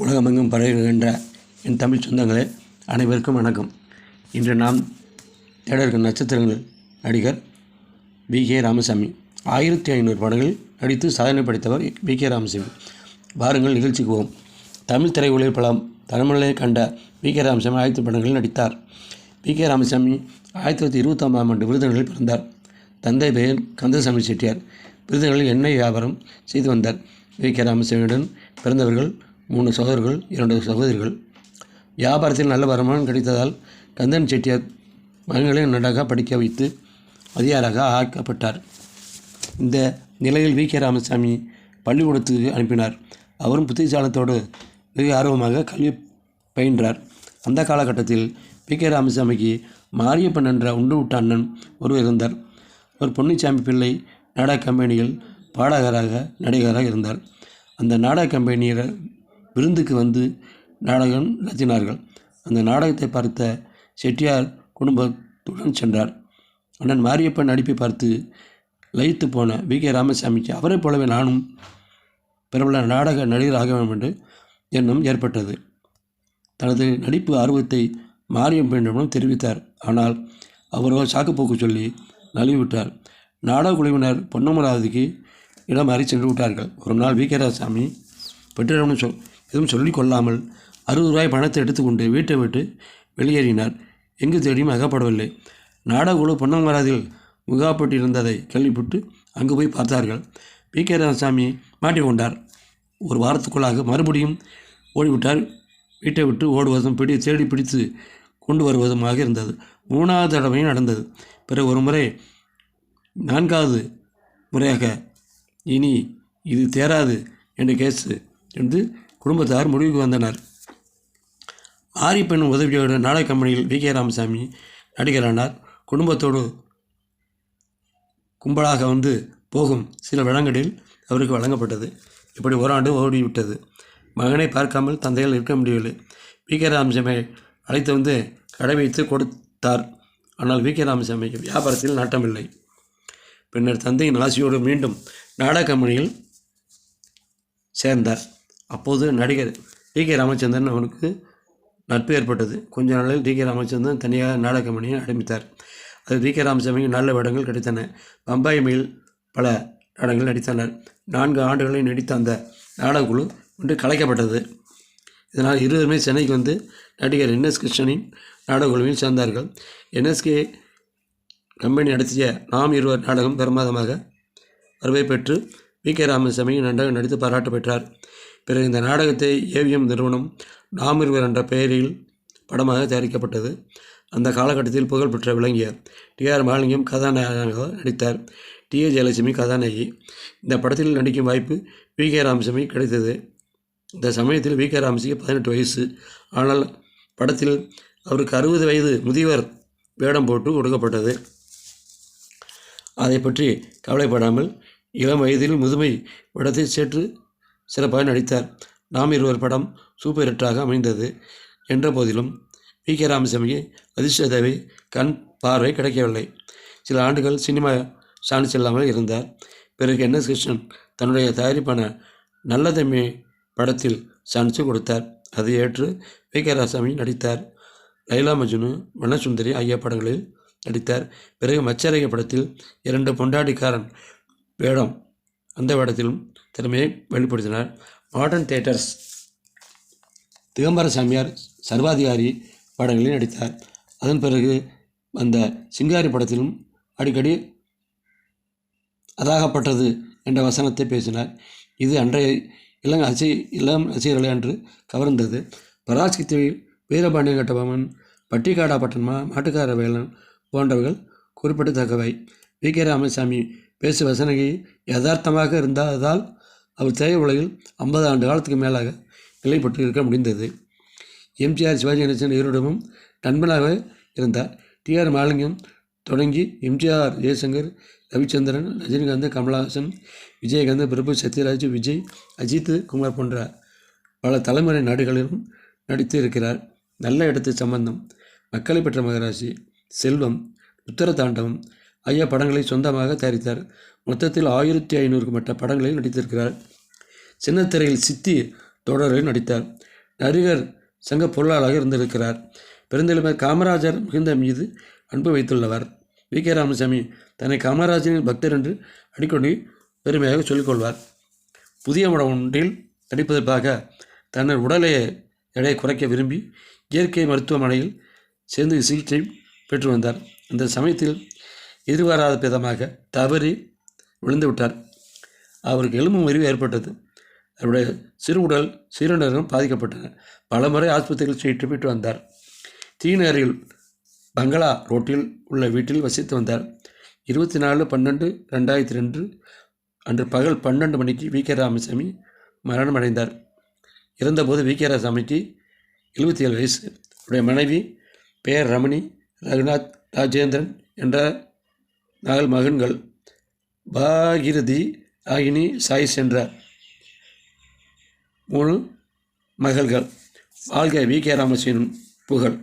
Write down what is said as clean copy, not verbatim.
உலகமெங்கும் பரவுகின்ற என் தமிழ் சொந்தங்களே அனைவருக்கும் வணக்கம். இன்று நாம் தேட இருக்கும் நட்சத்திரங்கள் நடிகர் வி.கே. ராமசாமி. 1500 படங்களில் நடித்து சாதனை படைத்தவர் வி.கே. ராமசாமி. வாருங்கள் நிகழ்ச்சிக்கு போவோம். தமிழ் திரையுலகில் பல தலைமுறைகளை கண்ட வி.கே. ராமசாமி 1000 படங்களில் நடித்தார். வி.கே. ராமசாமி 1929ஆம் ஆண்டு விருதுநகரில் பிறந்தார். தந்தை பெயர் கந்தசாமி செட்டியார். விருதுநகரில் எண்ணெய் வியாபாரம் செய்து வந்தார். வி.கே. ராமசாமியுடன் பிறந்தவர்கள் 3 சகோதரர்கள், 2 சகோதரிகள். வியாபாரத்தில் நல்ல வருமானம் கிடைத்ததால் கந்தன் செட்டியார் மகன்களை நன்றாக படிக்க வைத்து அதிகாரியாக ஆக்கப்பட்டார். இந்த நிலையில் வி.கே. ராமசாமி பள்ளிக்கூடத்துக்கு அனுப்பினார். அவரும் புத்திசாலத்தோடு வெகு ஆர்வமாக கல்வி பயின்றார். அந்த காலகட்டத்தில் வி.கே. ராமசாமிக்கு மாரியப்பன் என்ற உண்டு விட்ட அண்ணன் ஒருவர் இருந்தார். ஒரு பொன்னிச்சாமி பிள்ளை நாடக கம்பெனியில் பாடகராக நடிகராக இருந்தார். அந்த நாடக கம்பெனியர் விருந்துக்கு வந்து நாடகம் நடத்தினார்கள். அந்த நாடகத்தை பார்த்த செட்டியார் குடும்பத்துடன் சென்றார். அண்ணன் மாரியப்பன் நடிப்பை பார்த்து லயித்து போன வி.கே. ராமசாமிக்கு அவரைப் போலவே நானும் பிரபல நாடக நடிகர் ஆக வேண்டும் என்று எண்ணம் ஏற்பட்டது. தனது நடிப்பு ஆர்வத்தை மாரியப்பனிடம் தெரிவித்தார். ஆனால் அவரோ சாக்குப்போக்கு சொல்லி நழுவிவிட்டார். நாடக குழுவினர் பொன்னமராவதிக்கு இடம் மாறி சென்று விட்டார்கள். ஒரு நாள் வி.கே. ராமசாமி பெற்றிடம் எதுவும் சொல்லிக் கொள்ளாமல் 60 ரூபாய் பணத்தை எடுத்துக்கொண்டு வீட்டை விட்டு வெளியேறினார். எங்கு தேடியும் அகப்படவில்லை. நாடகக்குழு பொன்னமராதில் முகாப்பட்டிருந்ததை கேள்விப்பட்டு அங்கு போய் பார்த்தார்கள். வி.கே. ராமசாமி மாட்டிக்கொண்டார். ஒரு வாரத்துக்குள்ளாக மறுபடியும் ஓடிவிட்டார். வீட்டை விட்டு ஓடுவதும் தேடி பிடித்து கொண்டு வருவதுமாக இருந்தது. 3வது தடவையும் நடந்தது. பிறகு ஒரு முறை 4வது முறையாக இனி இது தேராது என்ற கேஸு என்று குடும்பத்தார் முடிவுக்கு வந்தனர். மாரியப்பன் உதவியோடு நாடக கம்பெனியில் வி.கே. ராமசாமி நடிகரானார். குடும்பத்தோடு கும்பலாக வந்து போகும் சில இடங்களில் அவருக்கு வழங்கப்பட்டது. இப்படி ஓராண்டு ஓடிவிட்டது. மகனை பார்க்காமல் தந்தையால் இருக்க முடியவில்லை. வி.கே. ராமசாமி அழைத்து வந்து கடை வைத்து கொடுத்தார். ஆனால் வி.கே. ராமசாமிக்கு வியாபாரத்தில் நாட்டமில்லை. பின்னர் தந்தையின் ஆசையோடு மீண்டும் நாடக கம்பெனியில் சேர்ந்தார். அப்போது நடிகர் டி.கே. ராமச்சந்திரன் அவனுக்கு நட்பு ஏற்பட்டது. கொஞ்ச நாளில் டி.கே. ராமச்சந்திரன் தனியாக நாடக கம்பெனியை ஆரம்பித்தார். அது வி.கே. ராமசாமிக்கு நல்ல வேடங்கள் கிடைத்தன. பம்பாய் மெயில் பல நாடகங்கள் நடித்தனர். 4 ஆண்டுகளை நடித்த அந்த நாடகக்குழு ஒன்று கலைக்கப்பட்டது. இதனால் இருவருமே சென்னைக்கு வந்து நடிகர் என்.எஸ். கிருஷ்ணனின் நாடகக்குழுவில் சேர்ந்தார்கள். என்.எஸ்.கே. கம்பெனி நடத்திய நாம் இருவர் நாடகம் பிரமாதமாக வரவை பெற்று வி.கே. ராமசாமி நன்றாக நடித்து பாராட்டு பெற்றார். பிறகு இந்த நாடகத்தை ஏவிஎம் நிறுவனம் நாம் இருவர் என்ற பெயரில் படமாக தயாரிக்கப்பட்டது. அந்த காலகட்டத்தில் புகழ்பெற்ற விளங்கிய டி.ஆர். மகாலிங்கம் கதாநாயகனாக நடித்தார். டி.ஏ. ஜெயலட்சுமி கதாநாயகி. இந்த படத்தில் நடிக்கும் வாய்ப்பு வி.கே. ராமசாமி கிடைத்தது. இந்த சமயத்தில் வி.கே. ராமசாமிக்கு 18 வயசு. ஆனால் படத்தில் அவருக்கு 60 வயது முதியவர் வேடம் போட்டு கொடுக்கப்பட்டது. அதை பற்றி கவலைப்படாமல் இளம் வயதில் முதுமை படத்தை சேற்று சிறப்பாக நடித்தார். நாம் இருவர் படம் சூப்பர் ஹிட்டாக அமைந்தது. என்ற போதிலும் வி.கே. ராமசாமிக்கு அதிர்ஷ்ட தேவை கண் பார்வை கிடைக்கவில்லை. சில ஆண்டுகள் சினிமா சான்ஸ் இல்லாமல் இருந்தார். பிறகு என்.எஸ். கிருஷ்ணன் தன்னுடைய தயாரிப்பான நல்ல தம்பி படத்தில் சான்ஸ் கொடுத்தார். அதை ஏற்று வி.கே. ராமசாமி நடித்தார். லைலா மஜ்னு, வனசுந்தரி ஆகிய படங்களில் நடித்தார். பிறகு மச்சரக படத்தில் 2 பொண்டாட்டிக்காரன் வேடம், அந்த வேடத்திலும் திறமையை வெளிப்படுத்தினார். மாடர்ன் தியேட்டர்ஸ், திகம்பர சாமியார், சர்வாதிகாரி படங்களில் நடித்தார். அதன் பிறகு அந்த சிங்காரி படத்திலும் அடிக்கடி அதாகப்பட்டது என்ற வசனத்தை பேசினார். இது அன்றைய இளம் ரசிகர்களை அன்று கவர்ந்தது. பராஸ்கித்தி, வீரபாண்டியன் கட்டபொம்மன், பட்டிக்காடா பட்டன்மா, மாட்டுக்கார வேலன் போன்றவர்கள் குறிப்பிடத்தக்கவை. வி.கே. ராமசாமி பேசு வசனங்கள் யதார்த்தமாக இருந்ததால் அவர் திரையுலகில் 50 ஆண்டு காலத்துக்கு மேலாக நிலைப்பட்டு இருக்க முடிந்தது. எம்.ஜி.ஆர்., சிவாஜி கணேசன் இருவரிடமும் நண்பனாக இருந்தார். டி.ஆர். மகாலிங்கம் தொடங்கி எம்.ஜி.ஆர்., ஜெயசங்கர், ரவிச்சந்திரன், ரஜினிகாந்த், கமலஹாசன், விஜயகாந்த், பிரபு, சத்யராஜ், விஜய், அஜித் குமார் போன்ற பல தலைமுறை நாடுகளிலும் நடித்து இருக்கிறார். நல்ல இடத்து சம்பந்தம், மக்களை பெற்ற மகராசி, செல்வம், உத்தரதாண்டவம் ஆகிய படங்களை சொந்தமாக தயாரித்தார். மொத்தத்தில் 1500க்கும் மேற்பட்ட படங்களில் நடித்திருக்கிறார். சின்னத்திரையில் சித்தி தொடரில் நடித்தார். நடிகர் சங்க பொருளாளராக இருந்திருக்கிறார். பெருந்தலைவர் காமராஜர் மிகுந்த மீது அன்பு வைத்துள்ளவர். வி.கே. ராமசாமி தன்னை காமராஜரின் பக்தர் என்று அடிக்கடி பெருமையாக சொல்லிக்கொள்வார். புதிய படம் ஒன்றில் நடிப்பதற்காக தன்னர் எடையை குறைக்க விரும்பி இயற்கை மருத்துவமனையில் சேர்ந்து சிகிச்சை பெற்று வந்தார். அந்த சமயத்தில் எதிர்பாராத விதமாக தவறி விழுந்து விட்டார். அவருக்கு எலும்பு முறிவு ஏற்பட்டது. அவருடைய சிறுகுடல் சிறுநீரகம் பாதிக்கப்பட்டன. பல முறை ஆஸ்பத்திரியில் சிகிச்சை பெற்று வந்தார். தீநகரில் பங்களா ரோட்டில் உள்ள வீட்டில் வசித்து வந்தார். 24/12/2002 அன்று பகல் 12 மணிக்கு வி.கே. ராமசாமி மரணமடைந்தார். இறந்தபோது வி.கே. ராமசாமிக்கு 77 வயசு. அவருடைய மனைவி பெயர் ரமணி, ரகுநாத், ராஜேந்திரன் என்ற 4 மகன்கள், பாகிரதி, ராகினி, சாய்ஸ் என்ற 3 மகள்கள். வாழ்க வி.கே. ராமசாமியின் புகழ்.